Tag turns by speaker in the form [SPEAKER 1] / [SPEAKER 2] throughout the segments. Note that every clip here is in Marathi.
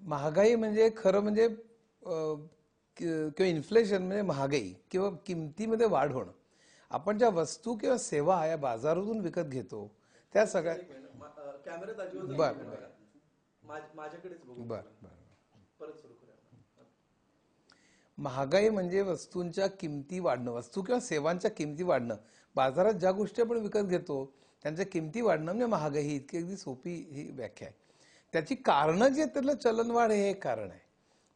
[SPEAKER 1] महागाई म्हणजे खरं म्हणजे किंवा इन्फ्लेशन म्हणजे महागाई किंवा किमतीमध्ये वाढ होणं. आपण ज्या वस्तू किंवा सेवा या बाजारातून विकत घेतो त्या सगळ्या.
[SPEAKER 2] एक मिनिट कॅमेऱ्यात अजिबात जाऊ
[SPEAKER 1] बर
[SPEAKER 2] नका
[SPEAKER 1] बर
[SPEAKER 2] बघा. माझ्याकडेच बघू
[SPEAKER 1] बर
[SPEAKER 2] फक्त.
[SPEAKER 1] बर
[SPEAKER 2] परत सुरू करूया.
[SPEAKER 1] महागाई म्हणजे वस्तूंच्या किमती वाढणं, वस्तू किंवा सेवांच्या किमती वाढणं. बाजारात ज्या गोष्टी आपण विकत घेतो त्यांच्या किमती वाढणं म्हणजे महागाई. ही इतकी अगदी सोपी ही व्याख्या आहे. त्याची कारणं जे त्यातलं चलनवाढ हे एक कारण आहे.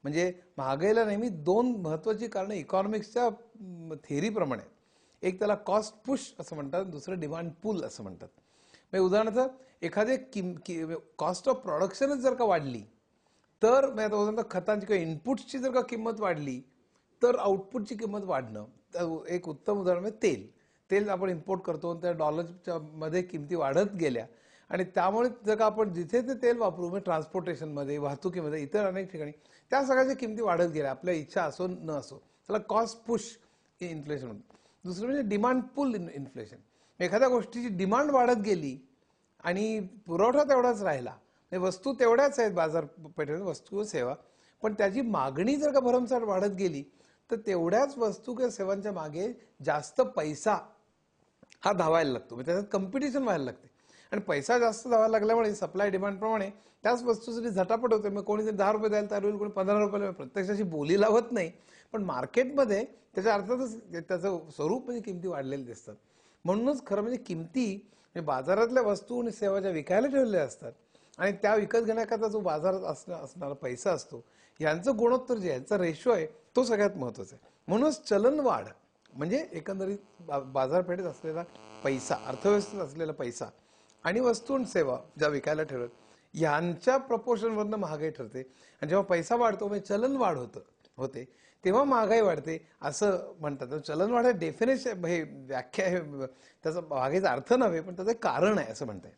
[SPEAKER 1] म्हणजे महागाईला नेहमी दोन महत्वाची कारणं इकॉनॉमिक्सच्या थेअरीप्रमाणे. एक त्याला कॉस्ट पुश असं म्हणतात, दुसरं डिमांड पूल असं म्हणतात. म्हणजे उदाहरणार्थ एखादे कॉस्ट ऑफ प्रोडक्शनच जर का वाढली तर म्हणजे उदाहरणार्थ खतांची किंवा इनपुट्सची जर का किंमत वाढली तर आउटपुटची किंमत वाढणं. एक उत्तम उदाहरण म्हणजे तेल आपण इम्पोर्ट करतो त्या डॉलरच्या मध्ये किमती वाढत गेल्या आणि त्यामुळे जर का आपण जिथे ते तेल वापरू म्हणजे ट्रान्सपोर्टेशनमध्ये, वाहतुकीमध्ये, इतर अनेक ठिकाणी त्या सगळ्याच्या किमती वाढत गेल्या आपल्या इच्छा असो न असो. त्याला कॉस्ट पुश इन्फ्लेशन म्हणतो. दुसरं म्हणजे डिमांड पुल इन्फ्लेशन. एखाद्या गोष्टीची डिमांड वाढत गेली आणि पुरवठा तेवढाच राहिला, वस्तू तेवढ्याच आहेत बाजारपेठेत वस्तू व सेवा, पण त्याची मागणी जर का भरमसाठ वाढत गेली तर तेवढ्याच वस्तू किंवा सेवांच्या मागे जास्त पैसा हा धावायला लागतो. म्हणजे त्याच्यात कॉम्पिटिशन व्हायला लागते आणि पैसा जास्त धावायला लागल्यामुळे सप्लाय डिमांड प्रमाणे त्याच वस्तूसाठी झटापट होते. मग कोणी 10 रुपये द्यायला तयार होईल, कोणी 15 रुपये. प्रत्यक्षाची बोली लावत नाही पण मार्केटमध्ये त्याच्या अर्थातच त्याचं स्वरूप म्हणजे किमती वाढलेले दिसतात. म्हणूनच खरं म्हणजे किमती म्हणजे बाजारातल्या वस्तू आणि सेवा ज्या विकायला ठेवलेल्या असतात आणि त्या विकत घेण्याकरता जो बाजारात असणारा पैसा असतो यांचं गुणोत्तर जे आहे, यांचा रेशो आहे तो सगळ्यात महत्वाचा आहे. म्हणूनच चलनवाढ म्हणजे एकंदरीत बाजारपेठेत असलेला पैसा, अर्थव्यवस्थेत असलेला पैसा आणि वस्तू आणि सेवा ज्या विकायला ठेवतात यांच्या प्रपोर्शनवरनं महागाई ठरते. आणि जेव्हा पैसा वाढतो म्हणजे चलन वाढ होते तेव्हा महागाई वाढते असं म्हणतात. चलनवाढ हे डेफिनेशन, हे व्याख्या, हे त्याचा महागाईचा अर्थ नव्हे पण त्याचं कारण आहे असं म्हणताय.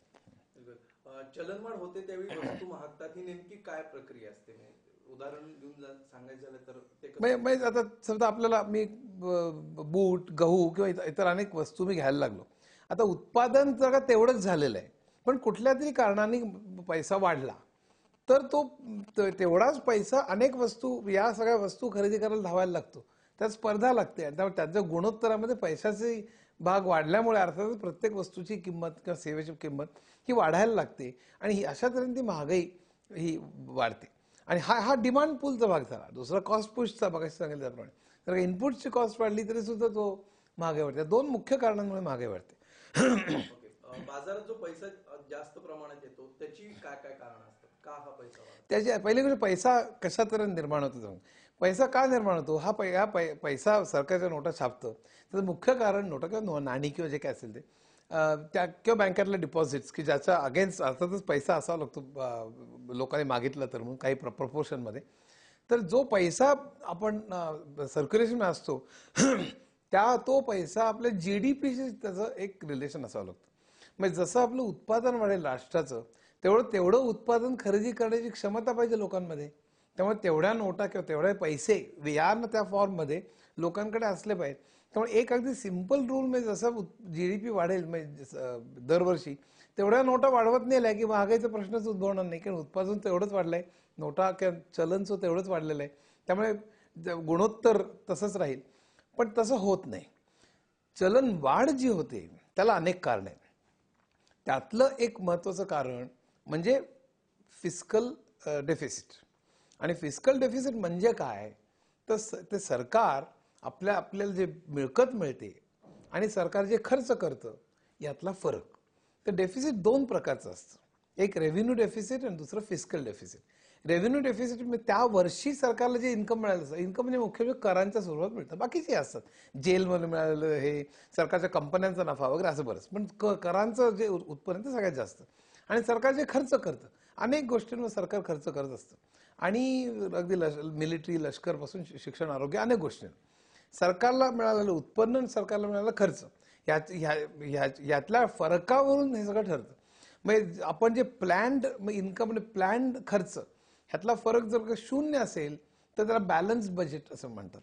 [SPEAKER 2] चलनवाढ होते त्यावेळी वस्तू महागतात, ही नेमकी काय प्रक्रिया असते? उदाहरण देऊन सांगायचं झालं तर
[SPEAKER 1] म्हणजे आता समजा आपल्याला मी बूट, गहू किंवा इतर अनेक वस्तू मी घ्यायला लागलो. आता उत्पादन जर का तेवढंच झालेलं आहे पण कुठल्या तरी कारणाने पैसा वाढला तर तो तेवढाच पैसा अनेक वस्तू, या सगळ्या वस्तू खरेदी करायला धावायला लागतो. त्यात स्पर्धा लागते आणि त्यामुळे त्याच्या गुणोत्तरामध्ये पैशाचे भाग वाढल्यामुळे अर्थातच प्रत्येक वस्तूची किंमत किंवा सेवेची किंमत ही वाढायला लागते आणि ही अशा तऱ्हेने ती महागाई ही वाढते. आणि हा डिमांड पूलचा भाग झाला. दुसरा कॉस्ट पुशचा भाग सांगितलं त्याप्रमाणे जर इनपुटची कॉस्ट वाढली तरी सुद्धा तो महागाई वाढते. दोन मुख्य कारणांमुळे महागाई वाढते.
[SPEAKER 2] बाजारात जो पैसा जास्त प्रमाणात येतो त्याची काय काय कारण असतात? का हा पैसा वाढतो?
[SPEAKER 1] त्याची पहिली गोष्ट पैसा कशा तऱ्हेने निर्माण होतो. पैसा का निर्माण होतो? हा पैसा सरकारच्या नोटा छापतं. त्याचं मुख्य कारण नोटा किंवा नाणी किंवा जे काय असेल ते त्या किंवा बँकेतले डिपॉझिट्स की ज्याच्या अगेन्स्ट अर्थातच पैसा असावा लागतो लोकांनी मागितला तर म्हणून काही प्रपोर्शनमध्ये. तर जो पैसा आपण सर्क्युलेशन असतो तो पैसा आपल्या GDPशी त्याचं एक रिलेशन असावं लागतं. म्हणजे जसं आपलं उत्पादन वाढेल राष्ट्राचं तेवढं उत्पादन खरेदी करण्याची क्षमता पाहिजे लोकांमध्ये. त्यामुळे तेवढ्या नोटा किंवा तेवढे पैसे या त्या फॉर्ममध्ये लोकांकडे असले पाहिजे. त्यामुळे एक अगदी सिंपल रूल म्हणजे जसं GDP वाढेल म्हणजे दरवर्षी तेवढ्या नोटा वाढवत नेल्या की महागाईचा प्रश्नच उद्भवणार नाही. कारण उत्पादन तेवढंच वाढलंय, नोटा किंवा चलनचं तेवढंच वाढलेलं आहे. त्यामुळे गुणोत्तर तसंच राहील. पण तसं होत नाही. चलन वाढ जी होते त्याला अनेक कारण आहेत. त्यातलं एक महत्वाचं कारण म्हणजे फिस्कल डेफिसिट. आणि फिस्कल डेफिसिट म्हणजे काय तर ते सरकार आपल्याला जे मिळकत मिळते आणि सरकार जे खर्च करतं यातला फरक. तर डेफिसिट दोन प्रकारचं असतं. एक रेव्हेन्यू डेफिसिट आणि दुसरं फिस्कल डेफिसिट. रेव्हेन्यू डेफिसिट म्हणजे त्या वर्षी सरकारला जे इन्कम मिळालं असतं, इन्कम म्हणजे मुख्यत्वे करांच्या स्वरूपात मिळतं, बाकीचे असतात जेलमध्ये मिळालेलं, हे सरकारच्या कंपन्यांचा नफा वगैरे असं बरंच. पण करांचं जे उत्पन्न ते सगळ्यात जास्त. आणि सरकार जे खर्च करतं अनेक गोष्टींवर सरकार खर्च करत असतं आणि अगदी मिलिटरी, लष्करपासून शिक्षण, आरोग्य अनेक गोष्टी. सरकारला मिळालेलं उत्पन्न आणि सरकारला मिळालेला खर्च यातल्या फरकावरून हे सगळं ठरतं. म्हणजे आपण जे प्लॅन्ड इन्कम आणि प्लॅन्ड खर्च ह्यातला फरक जर का शून्य असेल तर त्याला बॅलन्स बजेट असं म्हणतात.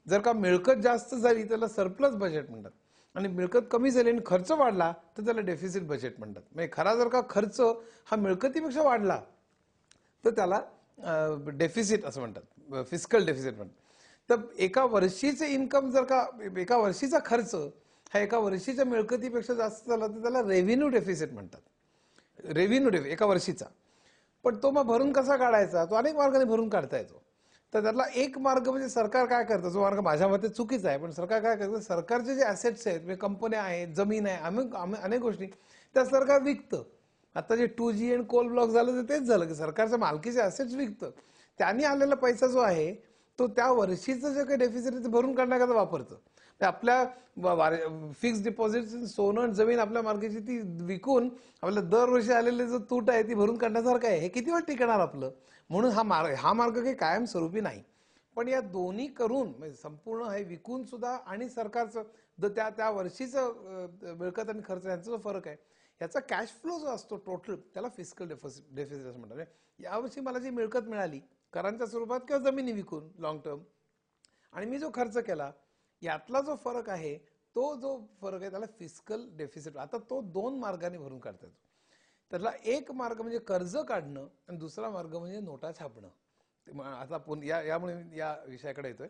[SPEAKER 1] जर का मिळकत जास्त झाली त्याला सरप्लस बजेट म्हणतात आणि मिळकत कमी झाली आणि खर्च वाढला तर त्याला डेफिसिट बजेट म्हणतात. म्हणजे खरा जर का खर्च हा मिळकतीपेक्षा वाढला तर त्याला डेफिसिट असं म्हणतात, फिस्कल डेफिसिट म्हणतात. तर एका वर्षीचे इन्कम जर का एका वर्षीचा खर्च हा एका वर्षीच्या मिळकतीपेक्षा जास्त झाला तर त्याला रेव्हेन्यू डेफिसिट म्हणतात. रेव्हेन्यू डेफिसिट एका वर्षीचा. पण तो मग भरून कसा काढायचा, तो अनेक मार्गाने भरून काढता येतो. तर त्यातला एक मार्ग म्हणजे सरकार काय करतं, जो मार्ग माझ्या मते चुकीचा आहे, पण सरकार काय करतं, सरकारचे जे ॲसेट्स आहेत म्हणजे कंपन्या आहेत, जमीन आहे, अनेक गोष्टी त्या सरकार विकतं. आता जे 2G आणि कोल ब्लॉक झालं तर तेच झालं की सरकारच्या मालकीचे ॲसेट्स विकतं. त्यांनी आलेला पैसा जो आहे तो त्या वर्षीचं जे काही डेफिसिट आहे ते भरून काढण्याकरता वापरतं. ते आपल्या फिक्स डिपॉझिट सोनं जमीन आपल्या मालकीची ती विकून आपल्याला दरवर्षी आलेले जो तूट आहे ती भरून काढण्यासारखं आहे. हे किती वेळ टिकणार आपलं. म्हणून हा मार्ग काही कायमस्वरूपी नाही. पण या दोन्ही करून म्हणजे संपूर्ण हे विकून सुद्धा आणि सरकारचं त्या वर्षीचं मिळकत आणि खर्च यांचा जो फरक आहे याचा कॅश फ्लो जो असतो टोटल त्याला फिस्कल डेफिसिट असं म्हणतात. यावर्षी मला जी मिळकत मिळाली करांच्या स्वरूपात किंवा जमिनी विकून लॉंग टर्म आणि मी जो खर्च केला यातला जो फरक आहे तो जो फरक आहे त्याला फिस्कल डेफिसिट. आता तो दोन मार्गाने भरून काढता येतो. त्यातला एक मार्ग म्हणजे कर्ज काढणं आणि दुसरा मार्ग म्हणजे नोटा छापणं. आता यामुळे या विषयाकडे येतोय.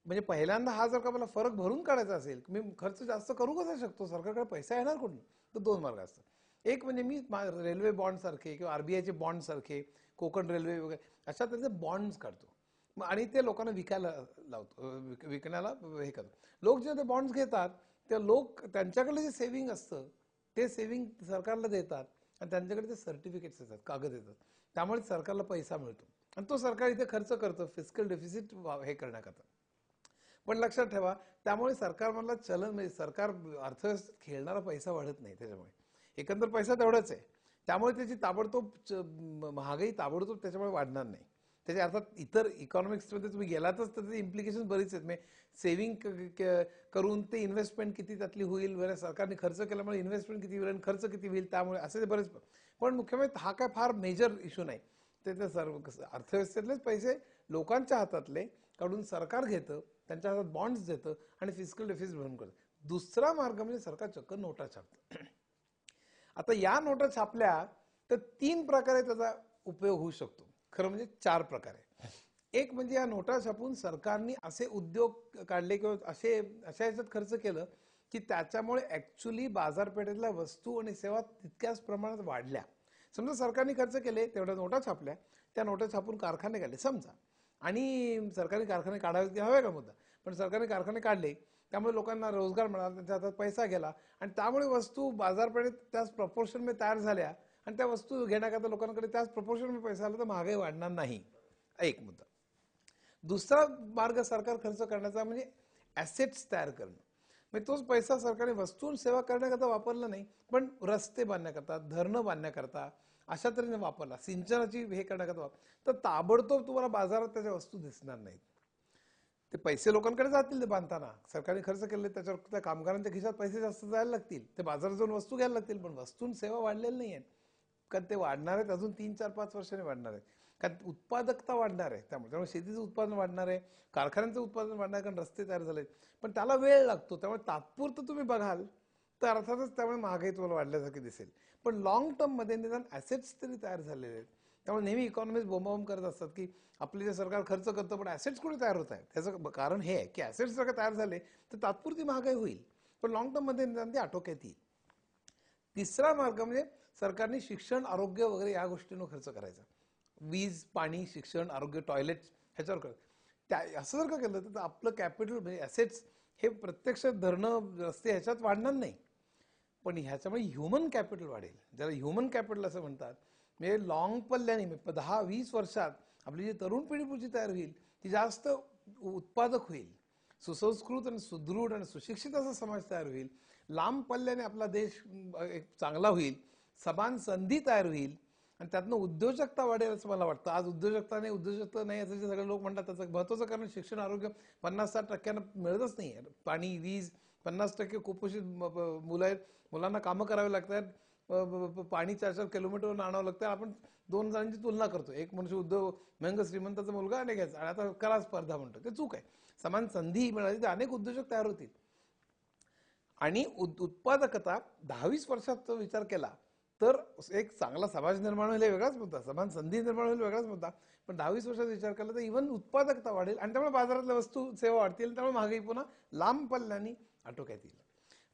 [SPEAKER 1] म्हणजे पहिल्यांदा हा जर का मला फरक भरून काढायचा असेल मी खर्च जास्त करू कसा शकतो, सरकारकडे पैसा येणार कुठून, तर दोन मार्ग असतात. एक म्हणजे मी रेल्वे बॉन्ड सारखे किंवा आरबीआयचे बॉन्ड सारखे कोकण रेल्वे वगैरे अशा तऱ्हेचे बॉन्ड्स काढतो आणि ते लोकांना विकायला लावतो, विकण्याला हे करतो. लोक जे ते बॉन्ड्स घेतात ते लोक त्यांच्याकडे जे सेव्हिंग असतं ते सेव्हिंग सरकारला देतात आणि त्यांच्याकडे ते सर्टिफिकेट्स येतात, कागद येतात. त्यामुळे सरकारला पैसा मिळतो आणि तो सरकार इथे खर्च करतं फिस्कल डेफिसिट हे करण्याकरता. पण लक्षात ठेवा त्यामुळे सरकारमधला चलन म्हणजे सरकार अर्थव्यवस्थेत खेळणारा पैसा वाढत नाही. त्याच्यामुळे एकंदर पैसा तेवढाच आहे. त्यामुळे त्याची ताबडतोब महागाई ताबडतोब त्याच्यामुळे वाढणार नाही. त्याच्या अर्थात इतर इकॉनॉमिक्समध्ये तुम्ही गेलातच तर त्याचे इम्प्लिकेशन बरीच आहेत. म्हणजे सेव्हिंग करून ते इन्व्हेस्टमेंट किती त्यातली होईल, बरं सरकारने खर्च केल्यामुळे इन्व्हेस्टमेंट किती होईल आणि खर्च किती होईल, त्यामुळे असे बरेच. पण मुख्य म्हणजे हा काय फार मेजर इश्यू नाही. ते सर्व अर्थव्यवस्थेतलेच पैसे लोकांच्या हातातले काढून सरकार घेतं, त्यांच्या हातात बॉन्ड्स देतं आणि फिस्कल डेफिसिट भरून करतं. दुसरा मार्ग म्हणजे सरकार चक्क नोटा छापतं. आता या नोटा छापल्या तर तीन प्रकारे त्याचा उपयोग होऊ शकतो. खरं म्हणजे चार प्रकारे. एक म्हणजे या नोटा छापून सरकारने असे उद्योग काढले किंवा अशा याच्यात खर्च केलं की त्याच्यामुळे ऍक्च्युली बाजारपेठेतल्या वस्तू आणि सेवा तितक्याच प्रमाणात वाढल्या. समजा सरकारने खर्च केले तेवढ्या नोटा छापल्या, त्या नोटा छापून कारखाने काढले समजा, आणि सरकारी कारखाने काढावे हवे का मुद्दा, पण सरकारी कारखाने काढले त्यामुळे लोकांना रोजगार मिळाला, त्यांच्या हातात पैसा गेला आणि त्यामुळे वस्तू बाजारपेठेत त्याच प्रपोर्शनमध्ये तयार झाल्या आणि त्या वस्तू घेण्याकरता लोकांकडे त्याच प्रपोर्शनमध्ये पैसा आला तर महागाई वाढणार नाही. एक मुद्दा. दुसरा मार्ग सरकार खर्च करण्याचा म्हणजे ॲसेट्स तयार करणं. म्हणजे तोच पैसा सरकारने वस्तू सेवा करण्याकरता वापरला नाही पण रस्ते बांधण्याकरता, धरणं बांधण्याकरता अशा तऱ्हेने वापरला, सिंचनाची हे करण्याकरता तर ताबडतोब तुम्हाला बाजारात त्याच्या वस्तू दिसणार नाहीत. ते पैसे लोकांकडे जातील ते बांधताना, सरकारने खर्च केले त्याच्यावर त्या कामगारांच्या खिशात पैसे जास्त जायला लागतील, ते बाजारात जाऊन वस्तू घ्यायला लागतील, पण वस्तू सेवा वाढलेल्या नाही आहेत. कारण ते वाढणार आहेत अजून 3-4-5 वर्षांनी वाढणार आहेत. कारण उत्पादकता वाढणार आहे, त्यामुळे शेतीचं उत्पादन वाढणार आहे, कारखान्यांचं उत्पादन वाढणार आहे, कारण रस्ते तयार झाले. पण त्याला वेळ लागतो, त्यामुळे तात्पुरतं तुम्ही बघाल तर अर्थातच त्यामुळे महागाई तुम्हाला वाढल्यासारखी दिसेल. पण लॉंग टर्म मध्ये निदान ॲसेट्स तरी तयार झालेले आहेत. त्यामुळे नेहमी इकॉनॉमिस्ट बोंबाबोंब करत असतात की आपले जे सरकार खर्च करतं पण ॲसेट्स कुठे तयार होत आहेत. त्याचं कारण हे आहे की ॲसेट्स जर का तयार झाले तर तात्पुरती महागाई होईल पण लॉंग टर्म मध्ये निदान ती आटोक्यात येईल. तिसरा मार्ग म्हणजे सरकारने शिक्षण, आरोग्य वगैरे या गोष्टींवर खर्च करायचा. वीज, पाणी, शिक्षण, आरोग्य, टॉयलेट ह्याच्यावर खर्च. असं जर का केलं तर आपलं कॅपिटल म्हणजे ॲसेट्स हे प्रत्यक्ष धरणं, रस्ते ह्याच्यात वाढणार नाही, पण ह्याच्यामुळे ह्युमन कॅपिटल वाढेल. ज्याला ह्युमन कॅपिटल असं म्हणतात. म्हणजे लॉंग पल्ल्याने 10-20 वर्षात आपली जी तरुण पिढी पुढची तयार होईल ती जास्त उत्पादक होईल, सुसंस्कृत आणि सुदृढ आणि सुशिक्षित असा समाज तयार होईल. लांब पल्ल्याने आपला देश एक चांगला होईल, समान संधी तयार होईल आणि त्यातनं उद्योजकता वाढेल असं मला वाटतं. आज उद्योजकता नाही असं जे सगळे लोक म्हणतात त्याचं महत्त्वाचं कारण शिक्षण, आरोग्य 50-60% मिळतच नाही. पाणी, वीज, 50% कुपोषित मुलं आहेत, मुलांना कामं करावी लागतात, पाणी 4-4 किलोमीटरवरून आणावं लागतं. आपण दोन जणांची तुलना करतो, एक मनुष्य महंग श्रीमंताचा मुलगा आणि घ्यायचा आणि आता करा स्पर्धा म्हणतो, ते चूक आहे. समान संधी मिळाली तर अनेक उद्योजक तयार होतील. आणि उत्पादकता 10-20 वर्षात विचार केला तर एक चांगला समाज निर्माण होईल हे वेगळाच मुद्दा, समान संधी निर्माण होईल वेगळाच मुद्दा. पण 10-20 वर्षाचा विचार केला तर इव्हन उत्पादकता वाढेल आणि त्यामुळे बाजारातल्या वस्तू सेवा वाढतील, त्यामुळे महागाई पुन्हा लांब पल्ल्याने आटोक्यात येईल.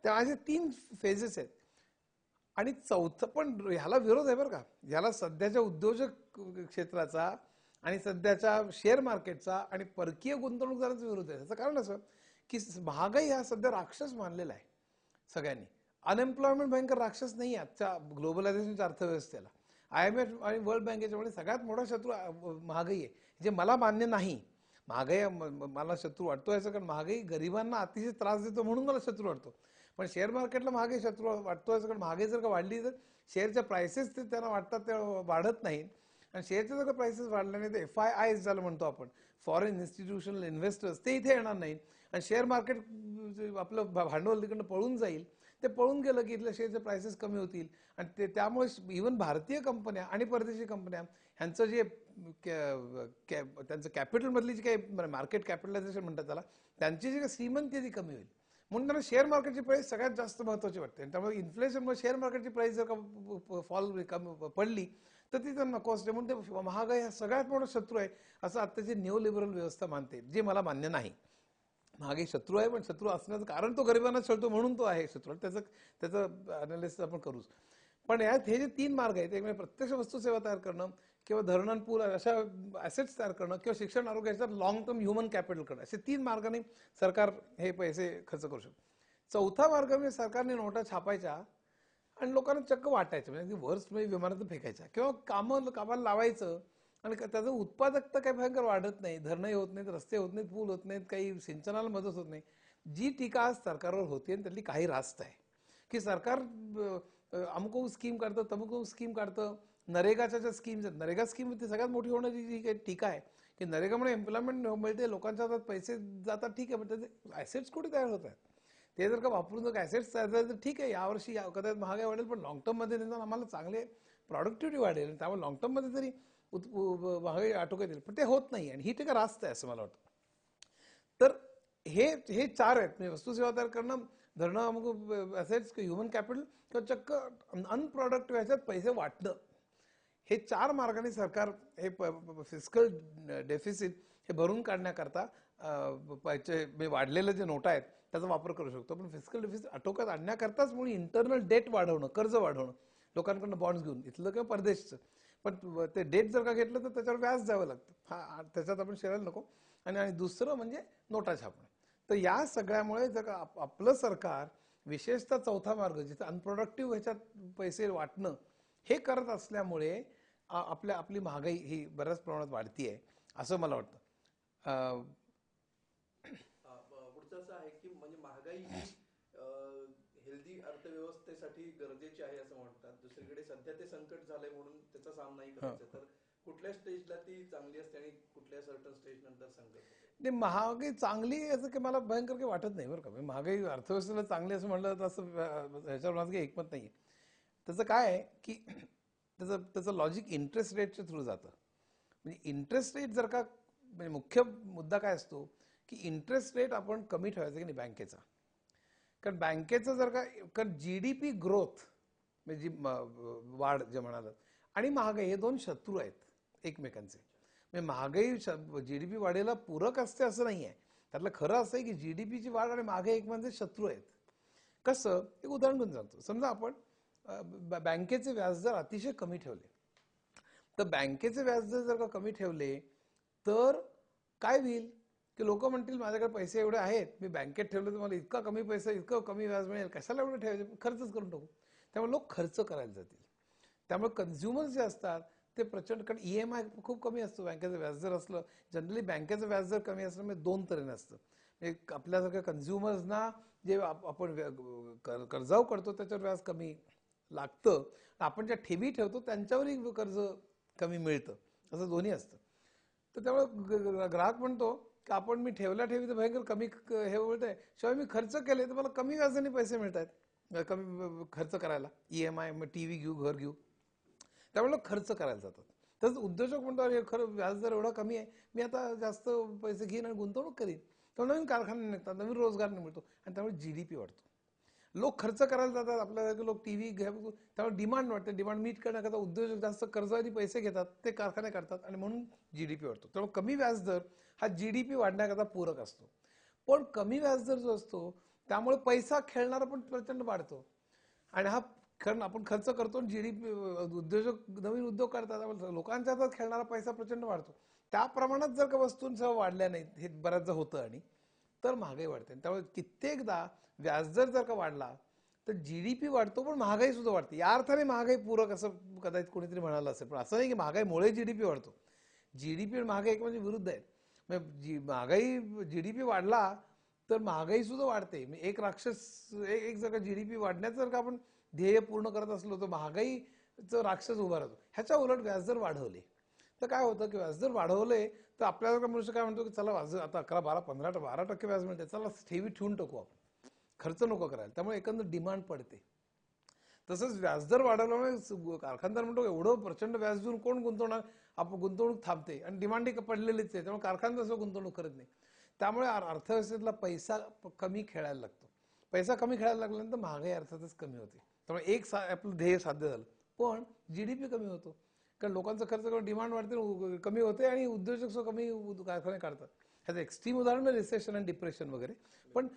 [SPEAKER 1] त्या असे 3 फेजेस आहेत. आणि चौथं पण ह्याला विरोध आहे बरं का, ह्याला सध्याच्या उद्योजक क्षेत्राचा आणि सध्याच्या शेअर मार्केटचा आणि परकीय गुंतवणूकदारांचा विरोध आहे. त्याचं कारण असं की महागाई हा सध्या राक्षस मानलेला आहे सगळ्यांनी. अनएम्प्लॉयमेंट भयंकर राक्षस नाही आजच्या ग्लोबलायझेशनच्या अर्थव्यवस्थेला. IMF आणि वर्ल्ड बँकेच्या सगळ्यात मोठा शत्रू महागाई आहे, जे मला मान्य नाही. महागाई मला शत्रू वाटतो याचं कारण महागाई गरिबांना अतिशय त्रास देतो म्हणून मला शत्रू वाटतो. पण शेअर मार्केटला महागाई शत्रू वाटतो याचं कारण महागाई जर का वाढली तर शेअरच्या प्राइसेस ते त्यांना वाटतात त्या वाढत नाहीत. आणि शेअरचे जर का प्राइसेस वाढल्याने ते FIIs ज्याला म्हणतो आपण, फॉरेन इन्स्टिट्यूशनल इन्व्हेस्टर्स, ते इथे येणार नाहीत आणि शेअर मार्केट आपलं भांडवल तिकडनं पळून जाईल. ते पळून गेलं की इथल्या शेअरचे प्राइसेस कमी होतील आणि ते त्यामुळे इव्हन भारतीय कंपन्या आणि परदेशी कंपन्या ह्यांचं जे त्यांचं कॅपिटलमधली जी काही मार्केट कॅपिटलायझेशन म्हणतात त्याला, त्यांची जी काही श्रीमंती आहे ती कमी होईल. म्हणून त्यांना शेअर मार्केटची प्राईस सगळ्यात जास्त महत्त्वाची वाटते. आणि त्यामुळे इन्फ्लेशनमुळे शेअर मार्केटची प्राईस जर का फॉल पडली तर ती त्यांना नको असते. म्हणून ते महागाई हा सगळ्यात मोठा शत्रू आहे असं आत्ताची न्यू लिबरल व्यवस्था मानते, जे मला मान्य नाही. महागाई शत्रू आहे, पण शत्रू असण्याचं कारण तो गरिबांना छळतो म्हणून तो आहे शत्रू. त्याचं अनालिसिस आपण करूच. पण यात हे जे 3 मार्ग आहेत, एक म्हणजे प्रत्यक्ष वस्तू सेवा तयार करणं किंवा धरण पूल अशा ॲसेट्स तयार करणं किंवा शिक्षण आरोग्याच्या लॉंग टर्म ह्युमन कॅपिटल करणं, असे 3 मार्गाने सरकार हे पैसे खर्च करू शकतो. चौथा मार्ग म्हणजे सरकारने नोटा छापायच्या आणि लोकांना चक्क वाटायचं, म्हणजे वर्स्ट म्हणजे विमानातून फेकायच्या किंवा कामाला लावायचं आणि त्याचं उत्पादकता काही भयंकर वाढत नाही, धरणंही होत नाहीत, रस्ते होत नाहीत, पूल होत नाहीत, काही सिंचनाला मदत होत नाही. जी टीका आज सरकारवर होती आणि त्यातली काही रास्त आहे की सरकार अमुक स्कीम काढतं, तमुक स्कीम काढतं. नरेगाच्या ज्या स्कीम्स आहेत, नरेगा स्कीम ती सगळ्यात मोठी होणारी जी काही टीका आहे की नरेगामुळे एम्प्लॉयमेंट मिळते, लोकांच्या हातात पैसे जातात, ठीक आहे, पण त्याचे ॲसेट्स कुठे तयार होत आहेत? ते जर का वापरून जर ॲसेट्स तयार झाले तर ठीक आहे, यावर्षी कदाचित महागाई वाढेल, पण लॉंग टर्ममध्ये निदान आम्हाला चांगले प्रॉडक्टिव्हिटी वाढेल. त्यामुळे लॉंग टर्ममध्ये तरी महागाई आटोक्यात येईल, पण ते होत नाही आणि ही टीका रास्त आहे असं मला वाटतं. तर हे 4 आहेत, म्हणजे वस्तू सेवा तयार करणं, धरणं, अमुक ॲसेट्स, ह्युमन कॅपिटल किंवा चक्क अनप्रॉडक्टिव्ह ह्याच्यात पैसे वाटणं. हे 4 मार्गाने सरकार हे फिस्कल डेफिसिट हे भरून काढण्याकरता पैसे वाढलेले जे नोटा आहेत त्याचा वापर करू शकतो. पण फिस्कल डेफिसिट आटोक्यात आणण्याकरताच म्हणून इंटरनल डेट वाढवणं, कर्ज वाढवणं लोकांकडनं बॉन्ड्स घेऊन, इथलं किंवा परदेशचं. पण ते डेट जर का घेतलं तर त्याच्यावर व्याज द्यावं लागतं, हा त्याच्यात आपण शिरायला नको. आणि दुसरं म्हणजे नोटा छापणं. तर या सगळ्यामुळे जर का आपलं सरकार विशेषतः चौथा मार्ग जिथे अनप्रोडक्टिव्ह ह्याच्यात पैसे वाटणं हे करत असल्यामुळे आपली महागाई ही बऱ्याच प्रमाणात वाढतीये असं मला वाटतं.
[SPEAKER 2] पुढचं असं आहे की म्हणजे महागाई ही हेल्दी अर्थव्यवस्थेसाठी गरजेची आहे असं म्हणतात. दुसरीकडे सध्या ते संकट झालंय म्हणून त्याचा सामनाही करायचा. तर कुठल्या स्टेजला ती चांगली असते आणि कुठल्या सर्टन स्टेज नंतर संकट?
[SPEAKER 1] नाही, महागाई चांगली असं की मला भयंकर काही वाटत नाही बरं का. महागाई अर्थव्यवस्थेला चांगली असं म्हणलं तर असं ह्याच्यावर माझं काही एकमत नाही आहे. त्याचं काय आहे की त्याचं लॉजिक इंटरेस्ट रेटच्या थ्रू जातं. म्हणजे इंटरेस्ट रेट जर का, म्हणजे मुख्य मुद्दा काय असतो की इंटरेस्ट रेट आपण कमी ठेवायचा की नाही बँकेचा. कारण बँकेचं जर का, कारण GDP ग्रोथ म्हणजे जी वाढ जे म्हणालात आणि महागाई हे 2 शत्रू आहेत एकमेकांचे. म्हणजे महागाई GDP वाढीला पूरक असते असं नाही आहे. त्यातलं खरं असं आहे की GDPची वाढ आणि महागाई एकमेकांचे शत्रू आहेत. कसं, एक उदाहरण घेऊन सांगतो. समजा आपण बँकेचे व्याजदर अतिशय कमी ठेवले, तर बँकेचे व्याजदर जर का कमी ठेवले तर काय होईल की लोक म्हणतील माझ्याकडे पैसे एवढे आहेत, मी बँकेत ठेवले तर मला इतका कमी पैसा, इतकं कमी व्याज मिळेल, कशाला एवढं ठेवायचे, खर्चच करून टाकू. त्यामुळे लोक खर्च करायला जातील. त्यामुळे कन्झ्युमर्स जे असतात ते प्रचंड, कारण EMI खूप कमी असतो बँकेचं व्याजदर असलं, जनरली बँकेचं व्याजदर कमी असलं म्हणजे 2 तऱ्हेने असतं. एक आपल्यासारख्या कन्झ्युमर्सना जे आपण कर्जाऊ करतो त्याच्यावर व्याज कमी लागतं, आपण ज्या ठेवी ठेवतो त्यांच्यावरही कर्ज कमी मिळतं, असं दोन्ही असतं. तर त्यामुळे ग्राहक म्हणतो की आपण मी ठेवल्या ठेवी तर भयंकर कमी हे मिळतंय, शिवाय मी खर्च केले तर मला कमी व्याजाने पैसे मिळत आहेत कमी खर्च करायला, EMI, मग TV घेऊ, घर घेऊ, त्यामुळे लोक खर्च करायला जातात. तसंच उद्योजक म्हणतो अरे खरं व्याजदर एवढा कमी आहे, मी आता जास्त पैसे घेईन आणि गुंतवणूक करीन, तर नवीन कारखाने निघतात, नवीन रोजगार मिळतो आणि त्यामुळे GDP वाढतो. लोक खर्च करायला जातात, आपल्याला लोक टीव्ही घ्या, त्यामुळे डिमांड वाटते. डिमांड मीट करण्याकरता उद्योजक जास्त कर्ज आणि पैसे घेतात, ते कारखाने काढतात आणि म्हणून जीडीपी वाढतो. त्यामुळे कमी व्याजदर हा जीडीपी वाढण्याकरता पूरक असतो. पण कमी व्याजदर जो असतो त्यामुळे पैसा खेळणारा पण प्रचंड वाढतो. आणि हा कारण आपण खर्च करतो, जीडीपी उद्योजक नवीन उद्योग काढतात, लोकांच्या हातात खेळणारा पैसा प्रचंड वाढतो. त्या प्रमाणात जर का वस्तूंसह वाढल्या नाहीत, हे बऱ्याचदा होतं, आणि तर महागाई वाढते. त्यामुळे कित्येकदा व्याजदर जर का वाढला तर जीडीपी वाढतो, पण महागाई सुद्धा वाढते. या अर्थाने महागाई पूरक असं कदाचित कोणीतरी म्हणालं असेल, पण असं नाही की महागाईमुळे जीडीपी वाढतो. जीडीपी आणि महागाई एक म्हणजे विरुद्ध आहेत. महागाई जीडीपी वाढला तर महागाई सुद्धा वाढते. एक राक्षस एक जर का जीडीपी वाढण्याचं जर का आपण ध्येय पूर्ण करत असलो तर महागाईचं राक्षस उभा राहतो. ह्याच्या उलट व्याजदर वाढवले तर काय होतं की व्याजदर वाढवले तर आपल्याला मनुष्य काय म्हणतो की चला व्याज आता 11, 12, 15, 12% व्याज मिळते, चला ठेवी ठेवून टाकू, आपण खर्च नको करायला. त्यामुळे एकंदर डिमांड पडते. तसंच व्याजदर वाढवल्यामुळे कारखानदार म्हणतो एवढं प्रचंड व्याज देऊन कोण गुंतवणार, आपण गुंतवणूक थांबते आणि डिमांडही पडलेलीच आहे. त्यामुळे कारखानदार सुद्धा गुंतवणूक करत नाही. त्यामुळे अर्थव्यवस्थेतला पैसा कमी खेळायला लागतो. पैसा कमी खेळायला लागल्यानंतर महागाई अर्थातच कमी होते. त्यामुळे आपलं ध्येय साध्य झालं, पण जीडीपी कमी होतो. कारण लोकांचा खर्च करून डिमांड वाढते, कमी होते आणि उद्योजक कमी कारखाने काढतात. ह्याचं एक्स्ट्रीम उदाहरण रिसेशन आणि डिप्रेशन वगैरे. पण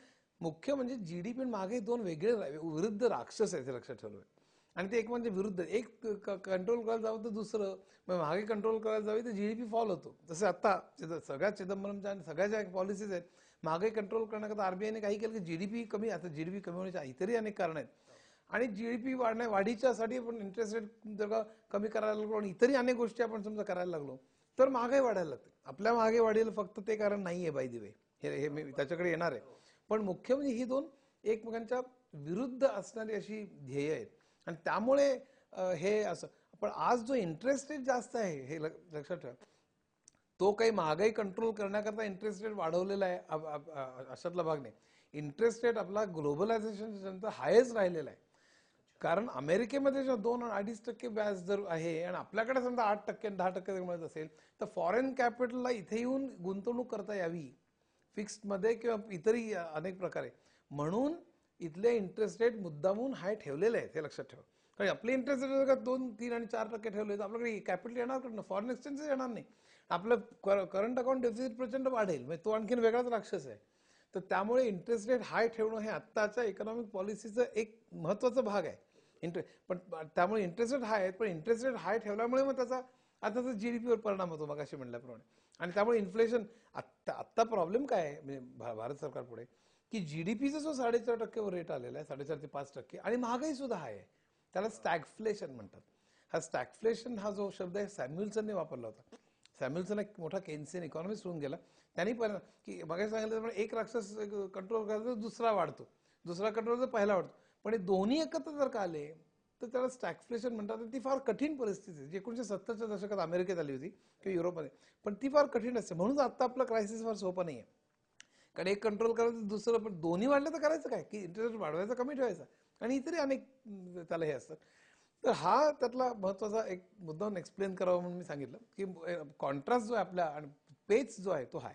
[SPEAKER 1] मुख्य म्हणजे जीडीपी आणि महागाई दोन वेगळे विरुद्ध राक्षस आहेत, हे लक्षात ठेवलं. आणि ते एक म्हणजे विरुद्ध, एक कंट्रोल करायला जावं तर दुसरं, महागाई कंट्रोल करायला जावी तर जीडीपी फॉल होतो. जसं आता सगळ्या चिदंबरमच्या आणि सगळ्या ज्या पॉलिसीज आहेत महागाई कंट्रोल करण्याकरता आरबीआयने काही केलं की जीडीपी कमी. आता जीडीपी कमी होण्याच्या इतरही अनेक कारण आहेत, आणि जीडीपी वाढीच्यासाठी आपण इंटरेस्ट रेट जर का कमी करायला लागलो आणि इतरही अनेक गोष्टी आपण समजा करायला लागलो तर महागाई वाढायला लागते. आपल्या महागाई वाढेल फक्त ते कारण नाहीये, बाय द वे, हे मी त्याच्याकडे येणार आहे. पण मुख्य म्हणजे ही दोन एकमेकांच्या विरुद्ध असणारी अशी ध्येय आहेत, आणि त्यामुळे हे असं. पण आज जो इंटरेस्ट रेट जास्त आहे हे लक्षात ठेवा, तो काही महागाई कंट्रोल करण्याकरता इंटरेस्ट रेट वाढवलेला आहे अशातला भाग नाही. इंटरेस्ट रेट आपला ग्लोबलायझेशनच्या हायच राहिलेला आहे. कारण अमेरिकेमध्ये 2-2.5% व्याज जर आहे आणि आपल्याकडे समजा 8% 10% मिळत असेल तर फॉरेन कॅपिटलला इथे येऊन गुंतवणूक करता यावी फिक्स्डमध्ये किंवा इतरही अनेक प्रकारे, म्हणून इथले इंटरेस्ट रेट मुद्दामून हाय ठेवलेले आहेत, हे लक्षात ठेवा. कारण आपले इंटरेस्ट रेट जर 2, 3 आणि 4% ठेवले तर आपल्याकडे कॅपिटल येणार कुठनं, फॉरेन एक्सचेंज येणार नाही. आपलं करंट अकाउंट डेफिसिट प्रचंड वाढेल, म्हणजे तो आणखीन वेगळाच राक्षस आहे. तर त्यामुळे इंटरेस्ट रेट हाय ठेवणं हे आत्ताच्या इकॉनॉमिक पॉलिसीचं एक महत्त्वाचा भाग आहे. पण त्यामुळे इंटरेस्ट रेट हाय आहेत, पण इंटरेस्ट रेट हाय ठेवल्यामुळे मग त्याचा आता जीडीपीवर परिणाम होतो मगाशी म्हटल्याप्रमाणे. आणि त्यामुळे इन्फ्लेशन आत्ता प्रॉब्लेम काय आहे म्हणजे भारत सरकार पुढे की जीडीपीचा जो 4.5% रेट आलेला आहे, 4.5 ते 5%, आणि महागाई सुद्धा हाय आहे, त्याला स्टॅगफ्लेशन म्हणतात. हा स्टॅगफ्लेशन हा जो शब्द आहे सॅम्युएल्सनने वापरला होता. सॅम्युएल्सन एक मोठा केन्सियन इकॉनॉमिस्ट होऊन गेला. त्यांनी पण की मगाशी सांगितलं एक राक्षस कंट्रोल करायचा तर दुसरा वाढतो, दुसरा कंट्रोल तर पहिला वाढतो. पण हे दोन्ही एकत्र जर का आले तर त्याला स्टॅगफ्लेशन म्हणतात. ती फार कठीण परिस्थिती आहे, जी 1970च्या दशकात अमेरिकेत आली होती किंवा युरोपमध्ये. पण ती फार कठीण असते, म्हणून आता आपला क्रायसिस फार सोपा नाही आहे. कारण एक कंट्रोल करायचं दुसरं, पण दोन्ही वाढलं तर करायचं काय की इंटरेस्ट वाढवायचा कमी ठेवायचा, आणि इतरही अनेक त्याला हे असतात. तर हा त्यातला महत्वाचा एक मुद्दा एक्सप्लेन करावा म्हणून मी सांगितलं की कॉन्ट्रास्ट जो आहे आपला आणि पेच जो आहे तो आहे.